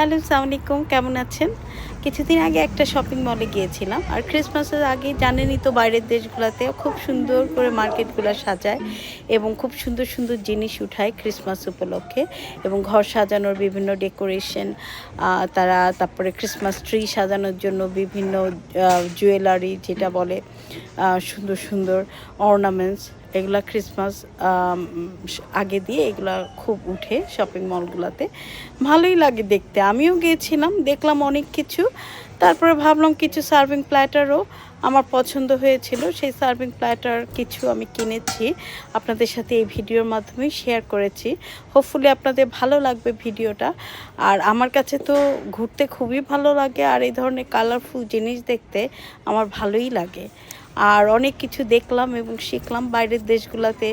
Hello, আসসালামু আলাইকুম। কেমন আছেন? কিছুদিন আগে একটা শপিং মলে গিয়েছিলাম। আর ক্রিসমাসের আগে জানেনই তো বাইরের দেশগুলাতেও খুব সুন্দর করে মার্কেটগুলা সাজায় এবং খুব সুন্দর, সুন্দর জিনিস উঠায় ক্রিসমাস উপলক্ষে এবং ঘর সাজানোর বিভিন্ন ডেকোরেশন তারপরে ক্রিসমাস ট্রি সাজানোর জন্য বিভিন্ন জুয়েলারি যেটা বলে সুন্দর, সুন্দর অর্নামেন্টস এগুলা ক্রিসমাস আগে দিয়ে এগুলা খুব উঠে শপিং মলগুলোতে। ভালোই লাগে দেখতে। আমিও গিয়েছিলাম, দেখলাম অনেক কিছু। তারপরে ভাবলাম কিছু সার্ভিং প্ল্যাটারও আমার পছন্দ হয়েছিল। সেই সার্ভিং প্ল্যাটার কিছু আমি কিনেছি। আপনাদের সাথে এই ভিডিওর মাধ্যমে শেয়ার করেছি। হোপফুলি আপনাদের ভালো লাগবে ভিডিওটা। আর আমার কাছে তো ঘুরতে খুবই ভালো লাগে, আর এই ধরনের কালারফুল জিনিস দেখতে আমার ভালোই লাগে। আর অনেক কিছু দেখলাম এবং শিখলাম বাইরের দেশগুলোতে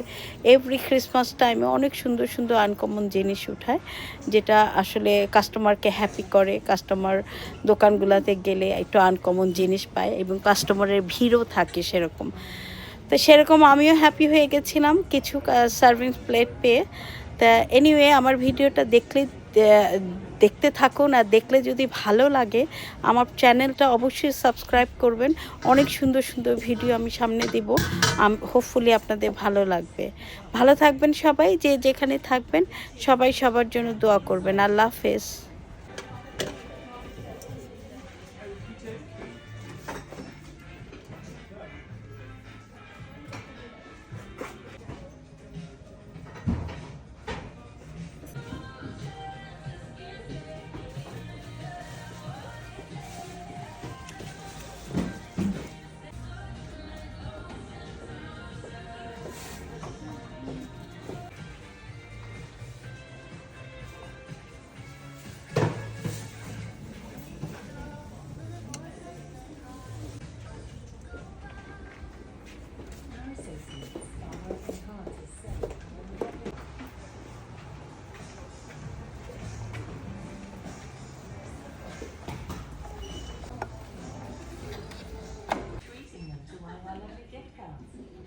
এভরি ক্রিসমাস টাইমে অনেক সুন্দর সুন্দর আনকমন জিনিস উঠায়, যেটা আসলে কাস্টমারকে হ্যাপি করে। কাস্টমার দোকানগুলোতে গেলে একটু আনকমন জিনিস পায় এবং কাস্টমারের ভিড়ও থাকে সেরকম। তো সেরকম আমিও হ্যাপি হয়ে গেছিলাম কিছু সার্ভিং প্লেট পেয়ে। তা এনিওয়ে, আমার ভিডিওটা দেখতে থাকুন, আর দেখলে যদি ভালো লাগে আমার চ্যানেলটা অবশ্যই সাবস্ক্রাইব করবেন। অনেক সুন্দর সুন্দর ভিডিও আমি সামনে দিব। হোপফুলি আপনাদের ভালো লাগবে। ভালো থাকবেন সবাই, যে যেখানে থাকবেন সবাই সবার জন্য দোয়া করবেন। আল্লাহ হাফেজ।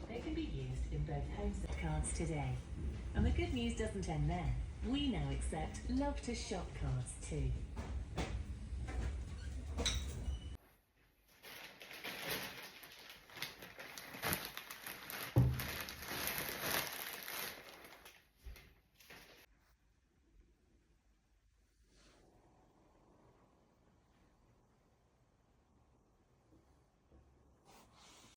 They can be used in both home cards today. And the good news doesn't end there. We now accept Love to Shop cards too.